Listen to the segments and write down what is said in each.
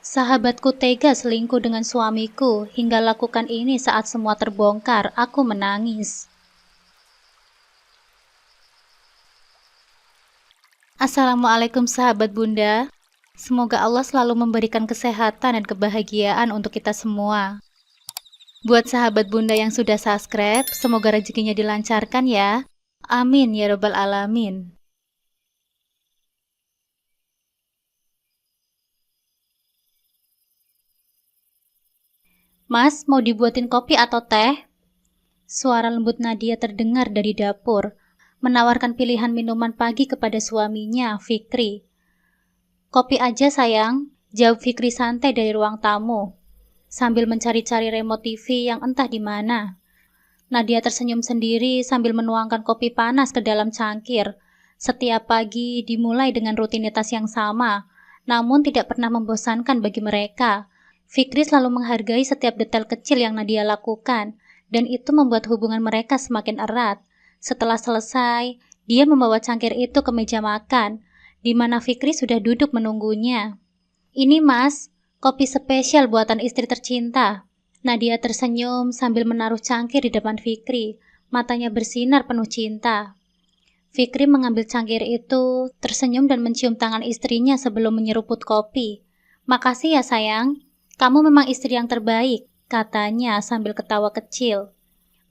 Sahabatku tega selingkuh dengan suamiku hingga lakukan ini saat semua terbongkar. Aku menangis. Assalamualaikum sahabat Bunda. Semoga Allah selalu memberikan kesehatan dan kebahagiaan untuk kita semua. Buat sahabat Bunda yang sudah subscribe, semoga rezekinya dilancarkan ya. Amin ya robbal alamin. Mas, mau dibuatin kopi atau teh? Suara lembut Nadia terdengar dari dapur, menawarkan pilihan minuman pagi kepada suaminya, Fikri. Kopi aja sayang, jawab Fikri santai dari ruang tamu, sambil mencari-cari remote TV yang entah di mana. Nadia tersenyum sendiri sambil menuangkan kopi panas ke dalam cangkir. Setiap pagi dimulai dengan rutinitas yang sama, namun tidak pernah membosankan bagi mereka. Fikri selalu menghargai setiap detail kecil yang Nadia lakukan, dan itu membuat hubungan mereka semakin erat. Setelah selesai, dia membawa cangkir itu ke meja makan, di mana Fikri sudah duduk menunggunya. Ini mas, kopi spesial buatan istri tercinta. Nadia tersenyum sambil menaruh cangkir di depan Fikri, matanya bersinar penuh cinta. Fikri mengambil cangkir itu, tersenyum dan mencium tangan istrinya sebelum menyeruput kopi. Makasih ya sayang, kamu memang istri yang terbaik, katanya sambil ketawa kecil.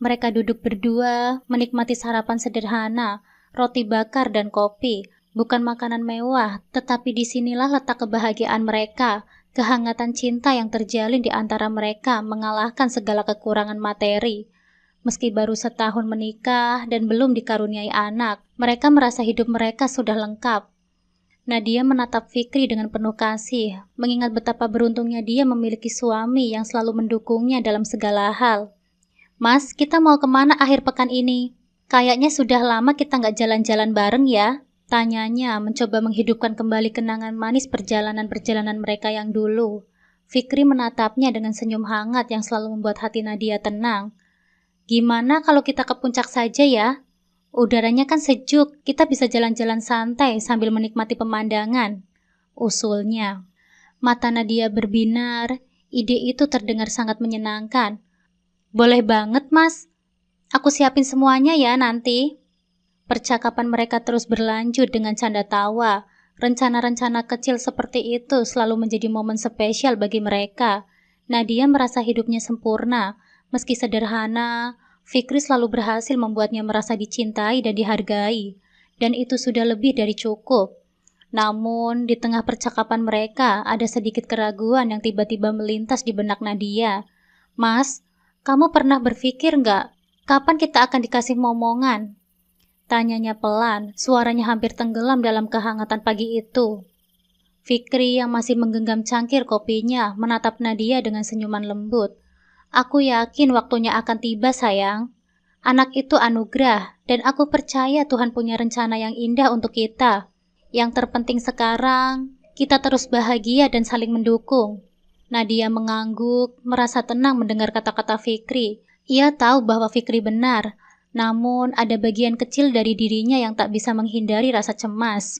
Mereka duduk berdua, menikmati sarapan sederhana, roti bakar dan kopi. Bukan makanan mewah, tetapi disinilah letak kebahagiaan mereka. Kehangatan cinta yang terjalin di antara mereka mengalahkan segala kekurangan materi. Meski baru setahun menikah dan belum dikaruniai anak, mereka merasa hidup mereka sudah lengkap. Nadia menatap Fikri dengan penuh kasih, mengingat betapa beruntungnya dia memiliki suami yang selalu mendukungnya dalam segala hal. Mas, kita mau kemana akhir pekan ini? Kayaknya sudah lama kita nggak jalan-jalan bareng ya? Tanyanya mencoba menghidupkan kembali kenangan manis perjalanan-perjalanan mereka yang dulu. Fikri menatapnya dengan senyum hangat yang selalu membuat hati Nadia tenang. Gimana kalau kita ke puncak saja ya? Udaranya kan sejuk, kita bisa jalan-jalan santai sambil menikmati pemandangan. Usulnya. Mata Nadia berbinar, ide itu terdengar sangat menyenangkan. Boleh banget mas, aku siapin semuanya ya nanti. Percakapan mereka terus berlanjut dengan canda tawa. Rencana-rencana kecil seperti itu selalu menjadi momen spesial bagi mereka. Nadia merasa hidupnya sempurna. Meski sederhana, Fikri selalu berhasil membuatnya merasa dicintai dan dihargai. Dan itu sudah lebih dari cukup. Namun, di tengah percakapan mereka ada sedikit keraguan yang tiba-tiba melintas di benak Nadia. Mas, kamu pernah berpikir nggak, kapan kita akan dikasih momongan? Tanyanya pelan, suaranya hampir tenggelam dalam kehangatan pagi itu. Fikri yang masih menggenggam cangkir kopinya menatap Nadia dengan senyuman lembut. Aku yakin waktunya akan tiba sayang. Anak itu anugerah dan aku percaya Tuhan punya rencana yang indah untuk kita. Yang terpenting sekarang, kita terus bahagia dan saling mendukung. Nadia mengangguk, merasa tenang mendengar kata-kata Fikri. Ia tahu bahwa Fikri benar. Namun, ada bagian kecil dari dirinya yang tak bisa menghindari rasa cemas.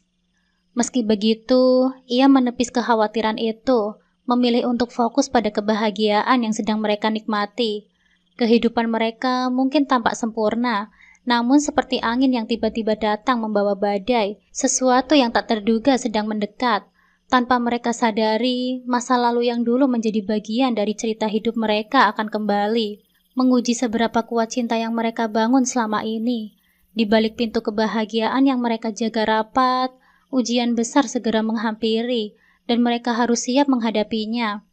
Meski begitu, ia menepis kekhawatiran itu, memilih untuk fokus pada kebahagiaan yang sedang mereka nikmati. Kehidupan mereka mungkin tampak sempurna, namun seperti angin yang tiba-tiba datang membawa badai, sesuatu yang tak terduga sedang mendekat. Tanpa mereka sadari, masa lalu yang dulu menjadi bagian dari cerita hidup mereka akan kembali. Menguji seberapa kuat cinta yang mereka bangun selama ini. Di balik pintu kebahagiaan yang mereka jaga rapat, ujian besar segera menghampiri, dan mereka harus siap menghadapinya.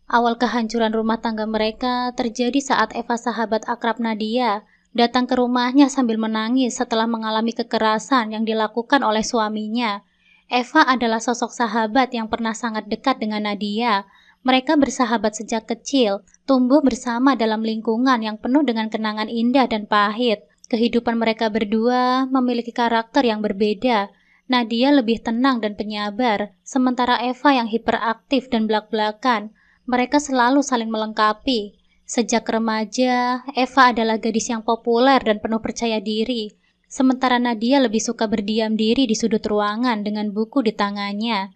Awal kehancuran rumah tangga mereka terjadi saat Eva, sahabat akrab Nadia, datang ke rumahnya sambil menangis setelah mengalami kekerasan yang dilakukan oleh suaminya. Eva adalah sosok sahabat yang pernah sangat dekat dengan Nadia. Mereka bersahabat sejak kecil, tumbuh bersama dalam lingkungan yang penuh dengan kenangan indah dan pahit. Kehidupan mereka berdua memiliki karakter yang berbeda. Nadia lebih tenang dan penyabar, sementara Eva yang hiperaktif dan blak-blakan. Mereka selalu saling melengkapi. Sejak remaja, Eva adalah gadis yang populer dan penuh percaya diri. Sementara Nadia lebih suka berdiam diri di sudut ruangan dengan buku di tangannya.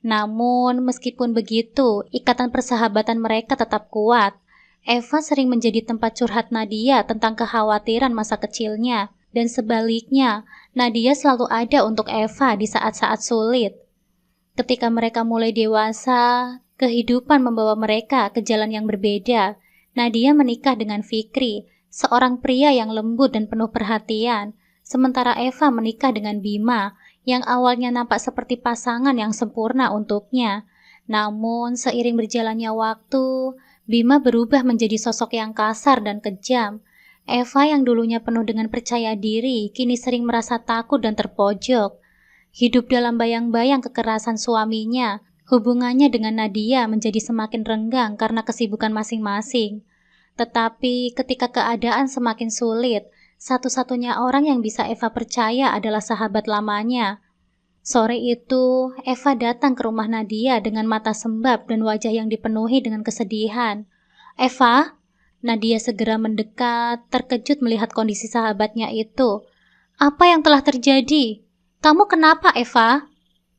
Namun, meskipun begitu, ikatan persahabatan mereka tetap kuat. Eva sering menjadi tempat curhat Nadia tentang kekhawatiran masa kecilnya, dan sebaliknya, Nadia selalu ada untuk Eva di saat-saat sulit. Ketika mereka mulai dewasa, kehidupan membawa mereka ke jalan yang berbeda. Nadia menikah dengan Fikri, seorang pria yang lembut dan penuh perhatian, sementara Eva menikah dengan Bima, yang awalnya nampak seperti pasangan yang sempurna untuknya. Namun, seiring berjalannya waktu, Bima berubah menjadi sosok yang kasar dan kejam. Eva yang dulunya penuh dengan percaya diri, kini sering merasa takut dan terpojok. Hidup dalam bayang-bayang kekerasan suaminya, hubungannya dengan Nadia menjadi semakin renggang karena kesibukan masing-masing. Tetapi ketika keadaan semakin sulit, satu-satunya orang yang bisa Eva percaya adalah sahabat lamanya. Sore itu, Eva datang ke rumah Nadia dengan mata sembab dan wajah yang dipenuhi dengan kesedihan. "Eva?" Nadia segera mendekat, terkejut melihat kondisi sahabatnya itu. "Apa yang telah terjadi? Kamu kenapa, Eva?"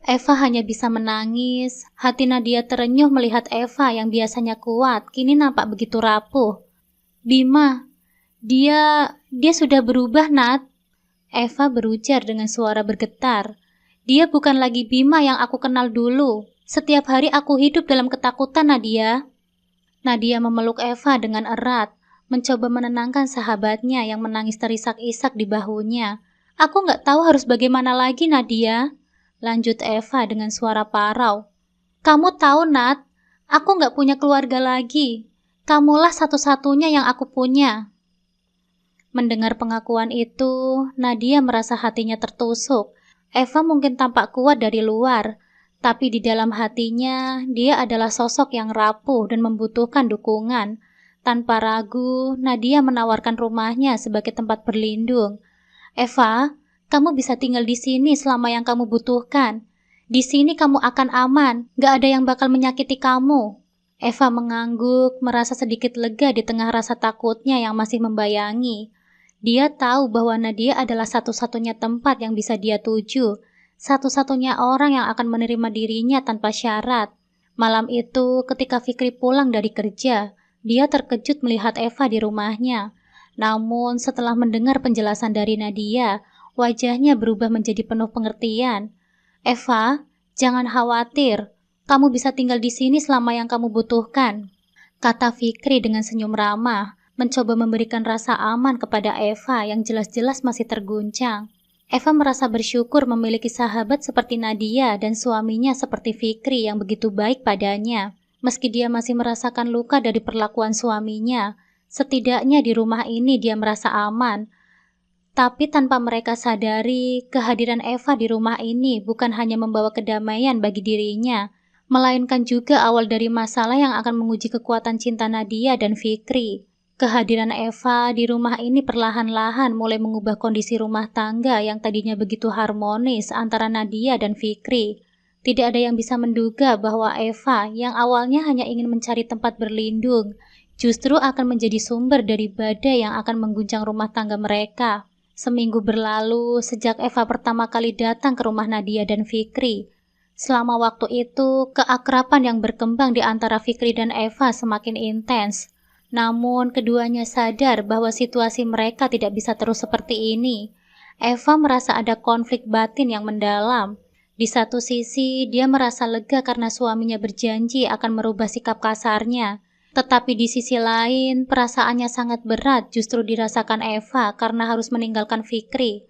Eva hanya bisa menangis. Hati Nadia terenyuh melihat Eva yang biasanya kuat, kini nampak begitu rapuh. "Bima, dia sudah berubah, Nat." Eva berujar dengan suara bergetar. "Dia bukan lagi Bima yang aku kenal dulu. Setiap hari aku hidup dalam ketakutan, Nadia." Nadia memeluk Eva dengan erat, mencoba menenangkan sahabatnya yang menangis terisak-isak di bahunya. "Aku nggak tahu harus bagaimana lagi, Nadia," lanjut Eva dengan suara parau. "Kamu tahu, Nat, aku nggak punya keluarga lagi. Kamulah satu-satunya yang aku punya." Mendengar pengakuan itu, Nadia merasa hatinya tertusuk. Eva mungkin tampak kuat dari luar, tapi di dalam hatinya, dia adalah sosok yang rapuh dan membutuhkan dukungan. Tanpa ragu, Nadia menawarkan rumahnya sebagai tempat berlindung. "Eva, kamu bisa tinggal di sini selama yang kamu butuhkan. Di sini kamu akan aman, gak ada yang bakal menyakiti kamu." Eva mengangguk, merasa sedikit lega di tengah rasa takutnya yang masih membayangi. Dia tahu bahwa Nadia adalah satu-satunya tempat yang bisa dia tuju, satu-satunya orang yang akan menerima dirinya tanpa syarat. Malam itu, ketika Fikri pulang dari kerja, dia terkejut melihat Eva di rumahnya. Namun, setelah mendengar penjelasan dari Nadia, wajahnya berubah menjadi penuh pengertian. "Eva, jangan khawatir. Kamu bisa tinggal di sini selama yang kamu butuhkan," kata Fikri dengan senyum ramah, mencoba memberikan rasa aman kepada Eva yang jelas-jelas masih terguncang. Eva merasa bersyukur memiliki sahabat seperti Nadia dan suaminya seperti Fikri yang begitu baik padanya. Meski dia masih merasakan luka dari perlakuan suaminya, setidaknya di rumah ini dia merasa aman. Tapi tanpa mereka sadari, kehadiran Eva di rumah ini bukan hanya membawa kedamaian bagi dirinya, melainkan juga awal dari masalah yang akan menguji kekuatan cinta Nadia dan Fikri. Kehadiran Eva di rumah ini perlahan-lahan mulai mengubah kondisi rumah tangga yang tadinya begitu harmonis antara Nadia dan Fikri. Tidak ada yang bisa menduga bahwa Eva yang awalnya hanya ingin mencari tempat berlindung, justru akan menjadi sumber dari badai yang akan mengguncang rumah tangga mereka. Seminggu berlalu sejak Eva pertama kali datang ke rumah Nadia dan Fikri. Selama waktu itu, keakraban yang berkembang di antara Fikri dan Eva semakin intens. Namun, keduanya sadar bahwa situasi mereka tidak bisa terus seperti ini. Eva merasa ada konflik batin yang mendalam. Di satu sisi, dia merasa lega karena suaminya berjanji akan merubah sikap kasarnya. Tetapi di sisi lain, perasaannya sangat berat justru dirasakan Eva karena harus meninggalkan Fikri.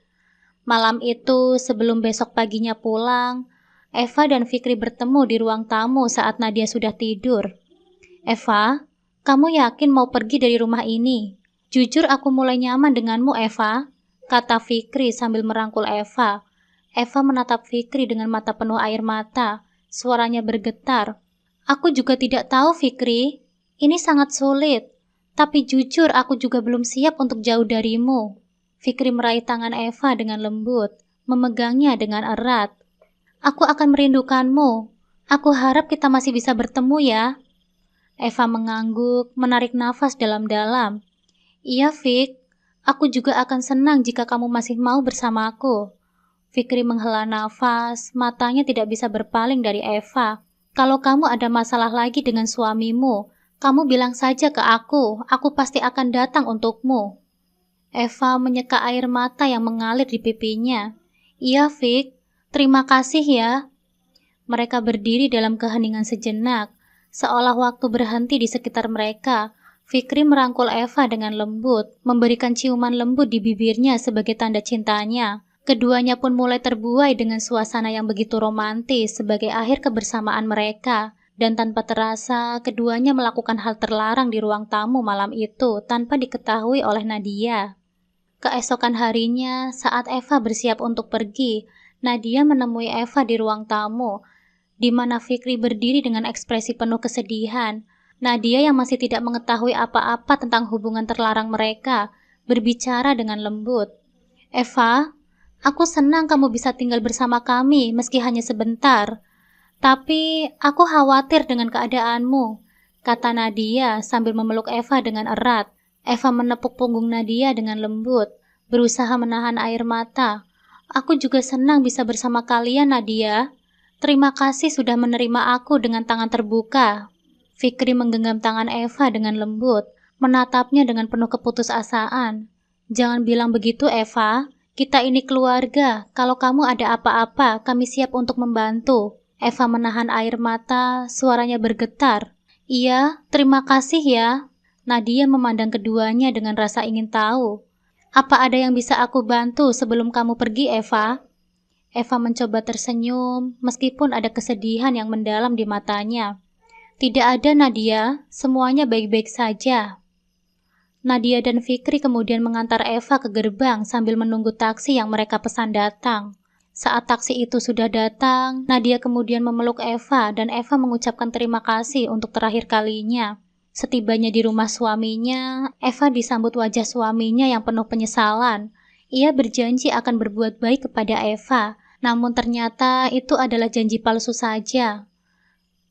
Malam itu, sebelum besok paginya pulang, Eva dan Fikri bertemu di ruang tamu saat Nadia sudah tidur. "Eva, kamu yakin mau pergi dari rumah ini? Jujur aku mulai nyaman denganmu, Eva," kata Fikri sambil merangkul Eva. Eva menatap Fikri dengan mata penuh air mata. Suaranya bergetar. "Aku juga tidak tahu, Fikri. Ini sangat sulit. Tapi jujur aku juga belum siap untuk jauh darimu." Fikri meraih tangan Eva dengan lembut, memegangnya dengan erat. "Aku akan merindukanmu. Aku harap kita masih bisa bertemu ya." Eva mengangguk, menarik nafas dalam-dalam. "Iya, Fik. Aku juga akan senang jika kamu masih mau bersamaku." Fikri menghela nafas, matanya tidak bisa berpaling dari Eva. Kalau kamu ada masalah lagi dengan suamimu, kamu bilang saja ke aku pasti akan datang untukmu. Eva menyeka air mata yang mengalir di pipinya. Iya, Fik, terima kasih ya. Mereka berdiri dalam keheningan sejenak, seolah waktu berhenti di sekitar mereka. Fikri merangkul Eva dengan lembut, memberikan ciuman lembut di bibirnya sebagai tanda cintanya. Keduanya pun mulai terbuai dengan suasana yang begitu romantis sebagai akhir kebersamaan mereka. Dan tanpa terasa, keduanya melakukan hal terlarang di ruang tamu malam itu tanpa diketahui oleh Nadia. Keesokan harinya, saat Eva bersiap untuk pergi, Nadia menemui Eva di ruang tamu, di mana Fikri berdiri dengan ekspresi penuh kesedihan. Nadia yang masih tidak mengetahui apa-apa tentang hubungan terlarang mereka, berbicara dengan lembut. Eva, aku senang kamu bisa tinggal bersama kami meski hanya sebentar. Tapi aku khawatir dengan keadaanmu, kata Nadia sambil memeluk Eva dengan erat. Eva menepuk punggung Nadia dengan lembut, berusaha menahan air mata. Aku juga senang bisa bersama kalian, Nadia. Terima kasih sudah menerima aku dengan tangan terbuka. Fikri menggenggam tangan Eva dengan lembut, menatapnya dengan penuh keputusasaan. Jangan bilang begitu, Eva. Kita ini keluarga, kalau kamu ada apa-apa, kami siap untuk membantu. Eva menahan air mata, suaranya bergetar. Iya, terima kasih ya. Nadia memandang keduanya dengan rasa ingin tahu. Apa ada yang bisa aku bantu sebelum kamu pergi, Eva? Eva mencoba tersenyum, meskipun ada kesedihan yang mendalam di matanya. Tidak ada, Nadia, semuanya baik-baik saja. Nadia dan Fikri kemudian mengantar Eva ke gerbang sambil menunggu taksi yang mereka pesan datang. Saat taksi itu sudah datang, Nadia kemudian memeluk Eva dan Eva mengucapkan terima kasih untuk terakhir kalinya. Setibanya di rumah suaminya, Eva disambut wajah suaminya yang penuh penyesalan. Ia berjanji akan berbuat baik kepada Eva, namun ternyata itu adalah janji palsu saja.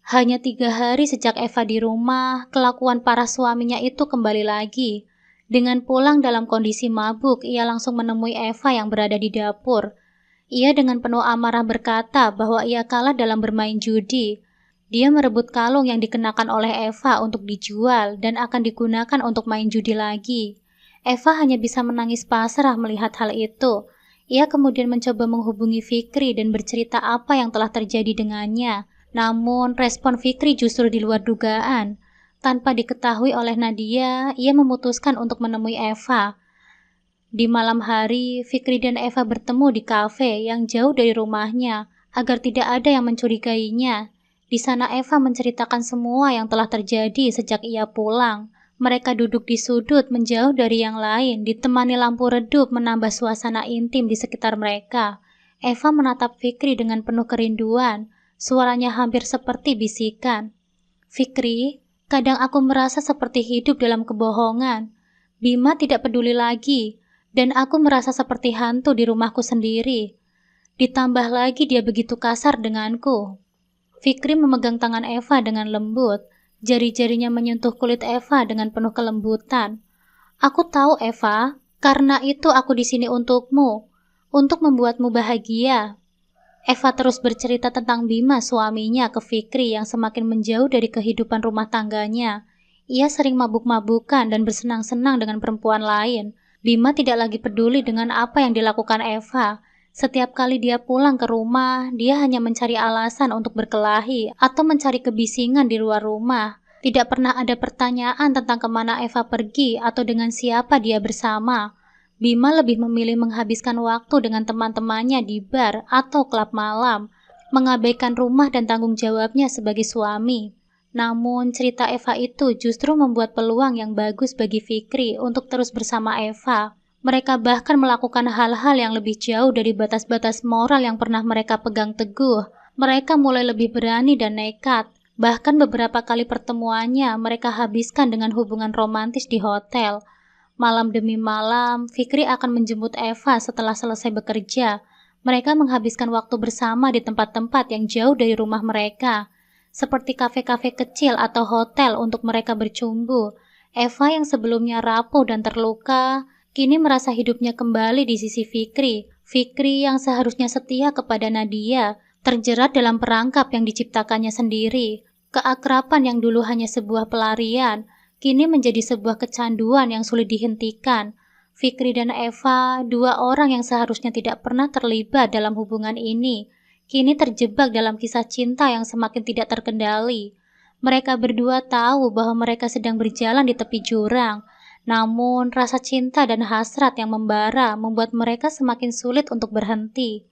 Hanya 3 hari sejak Eva di rumah, kelakuan parah suaminya itu kembali lagi. Dengan pulang dalam kondisi mabuk, ia langsung menemui Eva yang berada di dapur. Ia dengan penuh amarah berkata bahwa ia kalah dalam bermain judi. Dia merebut kalung yang dikenakan oleh Eva untuk dijual dan akan digunakan untuk main judi lagi. Eva hanya bisa menangis pasrah melihat hal itu. Ia kemudian mencoba menghubungi Fikri dan bercerita apa yang telah terjadi dengannya. Namun, respon Fikri justru di luar dugaan. Tanpa diketahui oleh Nadia, ia memutuskan untuk menemui Eva. Di malam hari, Fikri dan Eva bertemu di kafe yang jauh dari rumahnya, agar tidak ada yang mencurigainya. Di sana Eva menceritakan semua yang telah terjadi sejak ia pulang. Mereka duduk di sudut menjauh dari yang lain, ditemani lampu redup menambah suasana intim di sekitar mereka. Eva menatap Fikri dengan penuh kerinduan. Suaranya hampir seperti bisikan. Fikri, kadang aku merasa seperti hidup dalam kebohongan. Bima tidak peduli lagi, dan aku merasa seperti hantu di rumahku sendiri. Ditambah lagi dia begitu kasar denganku. Fikri memegang tangan Eva dengan lembut, jari-jarinya menyentuh kulit Eva dengan penuh kelembutan. Aku tahu, Eva, karena itu aku di sini untukmu, untuk membuatmu bahagia. Eva terus bercerita tentang Bima suaminya ke Fikri yang semakin menjauh dari kehidupan rumah tangganya. Ia sering mabuk-mabukan dan bersenang-senang dengan perempuan lain. Bima tidak lagi peduli dengan apa yang dilakukan Eva. Setiap kali dia pulang ke rumah, dia hanya mencari alasan untuk berkelahi atau mencari kebisingan di luar rumah. Tidak pernah ada pertanyaan tentang kemana Eva pergi atau dengan siapa dia bersama. Bima lebih memilih menghabiskan waktu dengan teman-temannya di bar atau klub malam, mengabaikan rumah dan tanggung jawabnya sebagai suami. Namun, cerita Eva itu justru membuat peluang yang bagus bagi Fikri untuk terus bersama Eva. Mereka bahkan melakukan hal-hal yang lebih jauh dari batas-batas moral yang pernah mereka pegang teguh. Mereka mulai lebih berani dan nekat. Bahkan beberapa kali pertemuannya mereka habiskan dengan hubungan romantis di hotel. Malam demi malam, Fikri akan menjemput Eva setelah selesai bekerja. Mereka menghabiskan waktu bersama di tempat-tempat yang jauh dari rumah mereka, seperti kafe-kafe kecil atau hotel untuk mereka bercumbu. Eva yang sebelumnya rapuh dan terluka, kini merasa hidupnya kembali di sisi Fikri. Fikri yang seharusnya setia kepada Nadia terjerat dalam perangkap yang diciptakannya sendiri. Keakraban yang dulu hanya sebuah pelarian, kini menjadi sebuah kecanduan yang sulit dihentikan. Fikri dan Eva, dua orang yang seharusnya tidak pernah terlibat dalam hubungan ini, kini terjebak dalam kisah cinta yang semakin tidak terkendali. Mereka berdua tahu bahwa mereka sedang berjalan di tepi jurang, namun rasa cinta dan hasrat yang membara membuat mereka semakin sulit untuk berhenti.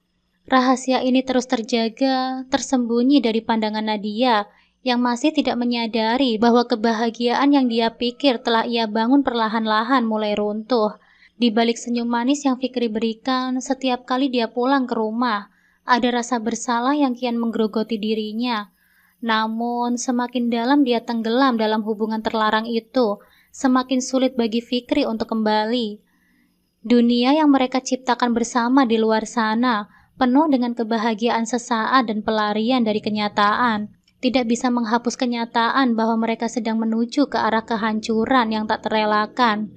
Rahasia ini terus terjaga, tersembunyi dari pandangan Nadia, yang masih tidak menyadari bahwa kebahagiaan yang dia pikir telah ia bangun perlahan-lahan mulai runtuh. Di balik senyum manis yang Fikri berikan setiap kali dia pulang ke rumah, ada rasa bersalah yang kian menggerogoti dirinya. Namun, semakin dalam dia tenggelam dalam hubungan terlarang itu, semakin sulit bagi Fikri untuk kembali. Dunia yang mereka ciptakan bersama di luar sana, penuh dengan kebahagiaan sesaat dan pelarian dari kenyataan, tidak bisa menghapus kenyataan bahwa mereka sedang menuju ke arah kehancuran yang tak terelakkan.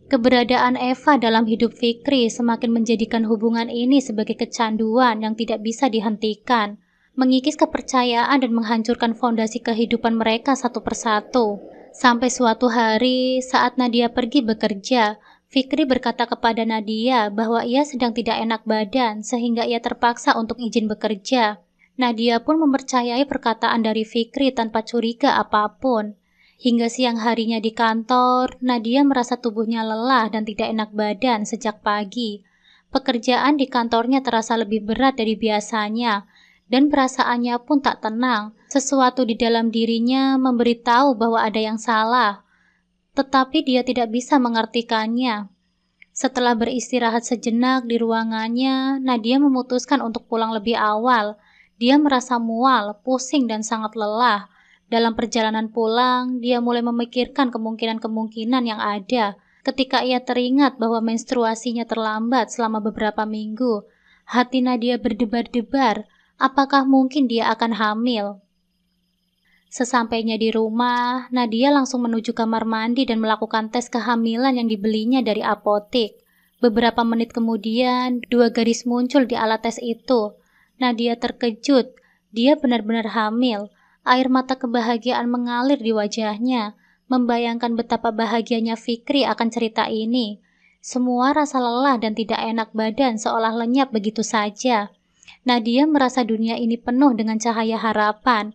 Keberadaan Eva dalam hidup Fikri semakin menjadikan hubungan ini sebagai kecanduan yang tidak bisa dihentikan, mengikis kepercayaan dan menghancurkan fondasi kehidupan mereka satu persatu. Sampai suatu hari, saat Nadia pergi bekerja, Fikri berkata kepada Nadia bahwa ia sedang tidak enak badan sehingga ia terpaksa untuk izin bekerja. Nadia pun mempercayai perkataan dari Fikri tanpa curiga apapun. Hingga siang harinya di kantor, Nadia merasa tubuhnya lelah dan tidak enak badan sejak pagi. Pekerjaan di kantornya terasa lebih berat dari biasanya, dan perasaannya pun tak tenang. Sesuatu di dalam dirinya memberitahu bahwa ada yang salah, tetapi dia tidak bisa mengartikannya. Setelah beristirahat sejenak di ruangannya, Nadia memutuskan untuk pulang lebih awal. Dia merasa mual, pusing, dan sangat lelah. Dalam perjalanan pulang, dia mulai memikirkan kemungkinan-kemungkinan yang ada. Ketika ia teringat bahwa menstruasinya terlambat selama beberapa minggu, hati Nadia berdebar-debar. Apakah mungkin dia akan hamil? Sesampainya di rumah, Nadia langsung menuju kamar mandi dan melakukan tes kehamilan yang dibelinya dari apotek. Beberapa menit kemudian, 2 garis muncul di alat tes itu. Nadia terkejut, dia benar-benar hamil. Air mata kebahagiaan mengalir di wajahnya, membayangkan betapa bahagianya Fikri akan cerita ini. Semua rasa lelah dan tidak enak badan seolah lenyap begitu saja. Nadia merasa dunia ini penuh dengan cahaya harapan.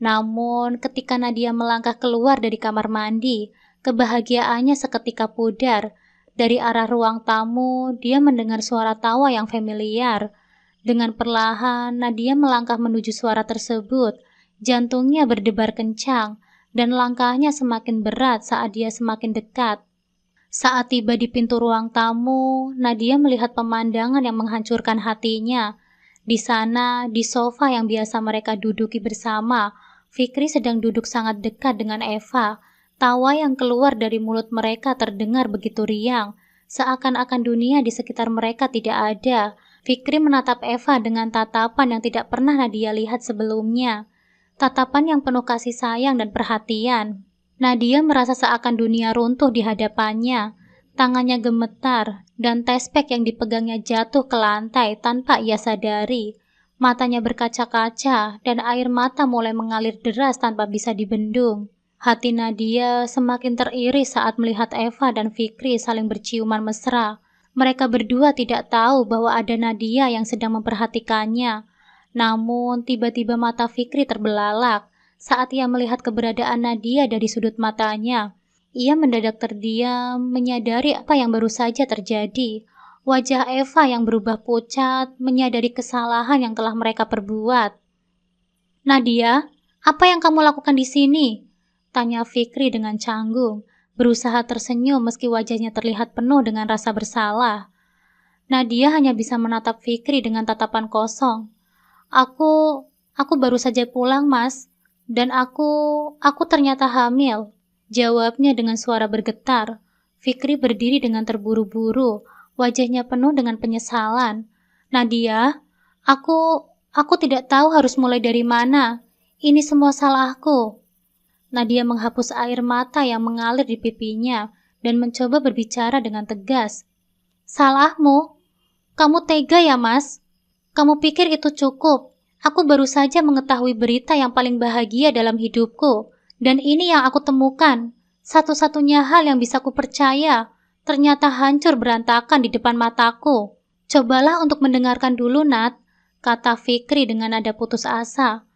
Namun, ketika Nadia melangkah keluar dari kamar mandi, kebahagiaannya seketika pudar. Dari arah ruang tamu, dia mendengar suara tawa yang familiar. Dengan perlahan, Nadia melangkah menuju suara tersebut. Jantungnya berdebar kencang, dan langkahnya semakin berat saat dia semakin dekat. Saat tiba di pintu ruang tamu, Nadia melihat pemandangan yang menghancurkan hatinya. Di sana, di sofa yang biasa mereka duduki bersama, Fikri sedang duduk sangat dekat dengan Eva. Tawa yang keluar dari mulut mereka terdengar begitu riang, seakan-akan dunia di sekitar mereka tidak ada. Fikri menatap Eva dengan tatapan yang tidak pernah Nadia lihat sebelumnya. Tatapan yang penuh kasih sayang dan perhatian. Nadia merasa seakan dunia runtuh di hadapannya. Tangannya gemetar, dan tespek yang dipegangnya jatuh ke lantai tanpa ia sadari. Matanya berkaca-kaca, dan air mata mulai mengalir deras tanpa bisa dibendung. Hati Nadia semakin teriris saat melihat Eva dan Fikri saling berciuman mesra. Mereka berdua tidak tahu bahwa ada Nadia yang sedang memperhatikannya. Namun, tiba-tiba mata Fikri terbelalak saat ia melihat keberadaan Nadia dari sudut matanya. Ia mendadak terdiam, menyadari apa yang baru saja terjadi. Wajah Eva yang berubah pucat, menyadari kesalahan yang telah mereka perbuat. "Nadia, apa yang kamu lakukan di sini?" tanya Fikri dengan canggung, berusaha tersenyum meski wajahnya terlihat penuh dengan rasa bersalah. Nadia hanya bisa menatap Fikri dengan tatapan kosong. Aku baru saja pulang, Mas, dan aku ternyata hamil," jawabnya dengan suara bergetar. Fikri berdiri dengan terburu-buru, wajahnya penuh dengan penyesalan. "Nadia, aku tidak tahu harus mulai dari mana. Ini semua salahku." Nadia menghapus air mata yang mengalir di pipinya dan mencoba berbicara dengan tegas. "Salahmu? Kamu tega ya, Mas? Kamu pikir itu cukup? Aku baru saja mengetahui berita yang paling bahagia dalam hidupku. Dan ini yang aku temukan. Satu-satunya hal yang bisa kupercaya. Ternyata hancur berantakan di depan mataku. Cobalah untuk mendengarkan dulu, Nat, kata Fikri dengan nada putus asa.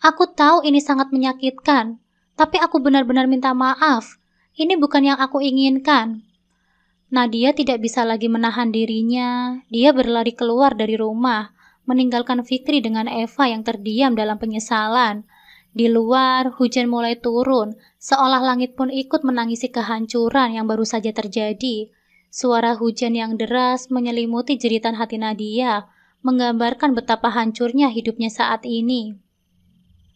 Aku tahu ini sangat menyakitkan, tapi aku benar-benar minta maaf. Ini bukan yang aku inginkan. Nadia tidak bisa lagi menahan dirinya. Dia berlari keluar dari rumah, meninggalkan Fikri dengan Eva yang terdiam dalam penyesalan. Di luar, hujan mulai turun, seolah langit pun ikut menangisi kehancuran yang baru saja terjadi. Suara hujan yang deras menyelimuti jeritan hati Nadia, menggambarkan betapa hancurnya hidupnya saat ini.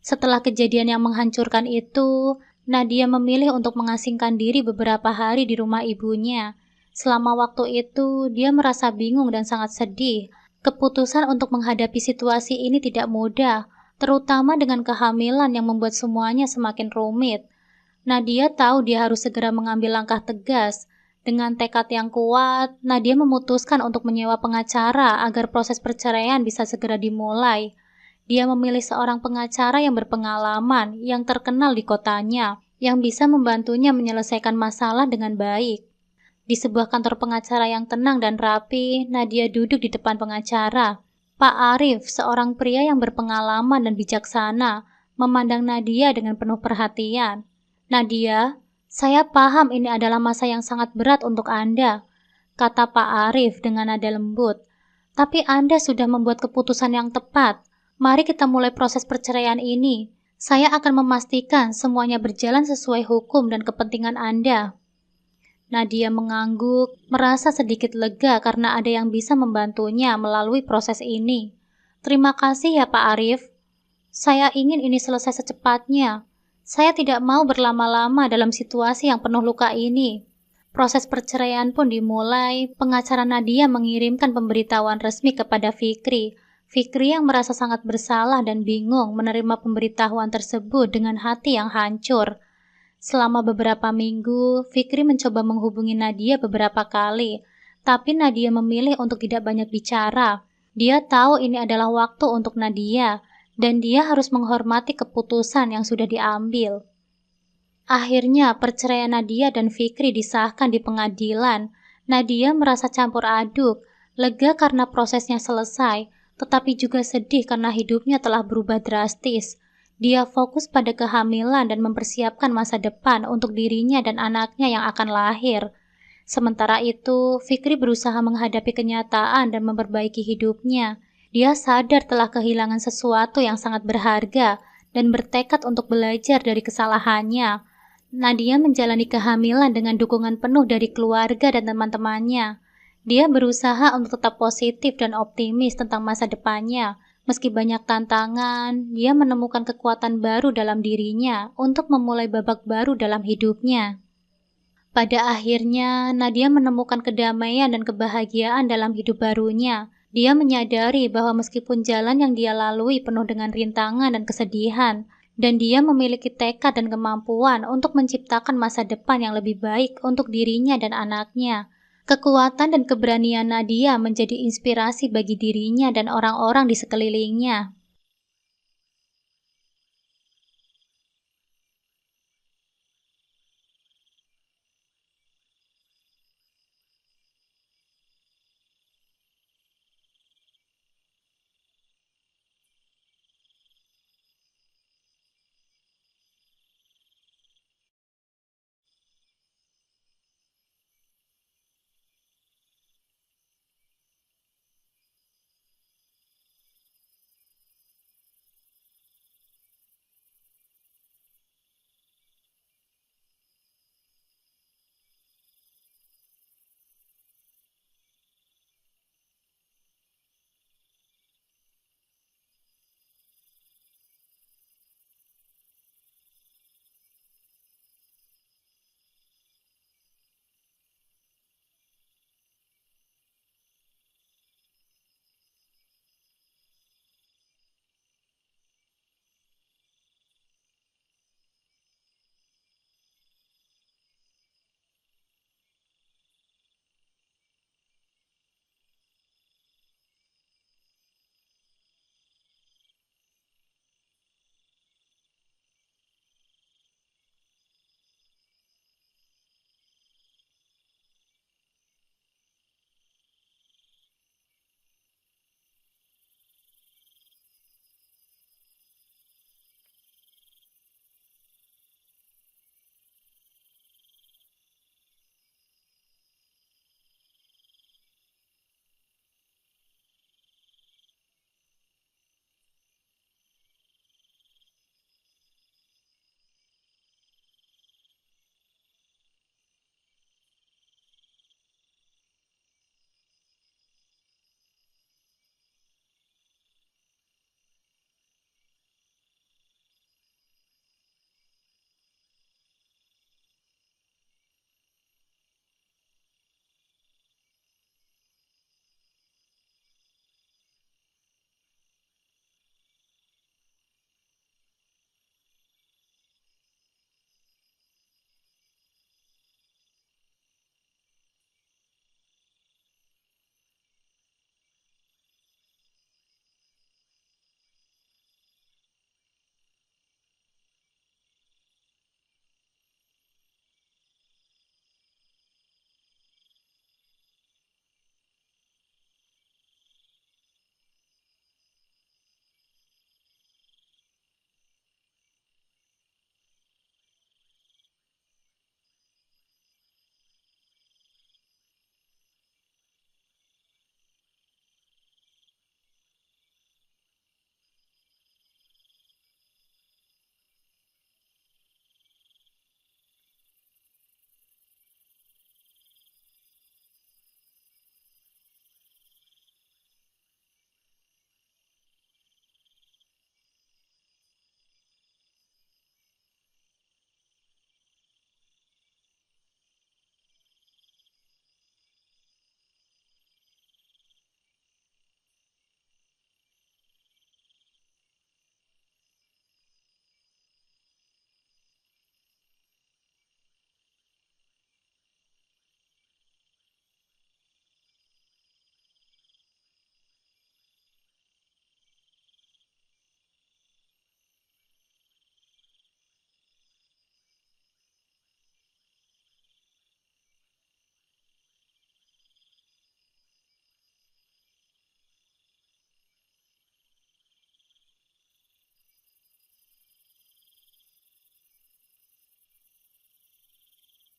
Setelah kejadian yang menghancurkan itu, Nadia memilih untuk mengasingkan diri beberapa hari di rumah ibunya. Selama waktu itu, dia merasa bingung dan sangat sedih. Keputusan untuk menghadapi situasi ini tidak mudah, terutama dengan kehamilan yang membuat semuanya semakin rumit. Nadia tahu dia harus segera mengambil langkah tegas. Dengan tekad yang kuat, Nadia memutuskan untuk menyewa pengacara agar proses perceraian bisa segera dimulai. Dia memilih seorang pengacara yang berpengalaman, yang terkenal di kotanya, yang bisa membantunya menyelesaikan masalah dengan baik. Di sebuah kantor pengacara yang tenang dan rapi, Nadia duduk di depan pengacara. Pak Arif, seorang pria yang berpengalaman dan bijaksana, memandang Nadia dengan penuh perhatian. Nadia, saya paham ini adalah masa yang sangat berat untuk Anda, kata Pak Arif dengan nada lembut. Tapi Anda sudah membuat keputusan yang tepat. Mari kita mulai proses perceraian ini. Saya akan memastikan semuanya berjalan sesuai hukum dan kepentingan Anda. Nadia mengangguk, merasa sedikit lega karena ada yang bisa membantunya melalui proses ini. Terima kasih ya Pak Arif. Saya ingin ini selesai secepatnya. Saya tidak mau berlama-lama dalam situasi yang penuh luka ini. Proses perceraian pun dimulai. Pengacara Nadia mengirimkan pemberitahuan resmi kepada Fikri. Fikri yang merasa sangat bersalah dan bingung menerima pemberitahuan tersebut dengan hati yang hancur. Selama beberapa minggu, Fikri mencoba menghubungi Nadia beberapa kali, tapi Nadia memilih untuk tidak banyak bicara. Dia tahu ini adalah waktu untuk Nadia, dan dia harus menghormati keputusan yang sudah diambil. Akhirnya, perceraian Nadia dan Fikri disahkan di pengadilan. Nadia merasa campur aduk, lega karena prosesnya selesai, tetapi juga sedih karena hidupnya telah berubah drastis. Dia fokus pada kehamilan dan mempersiapkan masa depan untuk dirinya dan anaknya yang akan lahir. Sementara itu, Fikri berusaha menghadapi kenyataan dan memperbaiki hidupnya. Dia sadar telah kehilangan sesuatu yang sangat berharga dan bertekad untuk belajar dari kesalahannya. Nadia menjalani kehamilan dengan dukungan penuh dari keluarga dan teman-temannya. Dia berusaha untuk tetap positif dan optimis tentang masa depannya. Meski banyak tantangan, dia menemukan kekuatan baru dalam dirinya untuk memulai babak baru dalam hidupnya. Pada akhirnya, Nadia menemukan kedamaian dan kebahagiaan dalam hidup barunya. Dia menyadari bahwa meskipun jalan yang dia lalui penuh dengan rintangan dan kesedihan, dan dia memiliki tekad dan kemampuan untuk menciptakan masa depan yang lebih baik untuk dirinya dan anaknya. Kekuatan dan keberanian Nadia menjadi inspirasi bagi dirinya dan orang-orang di sekelilingnya.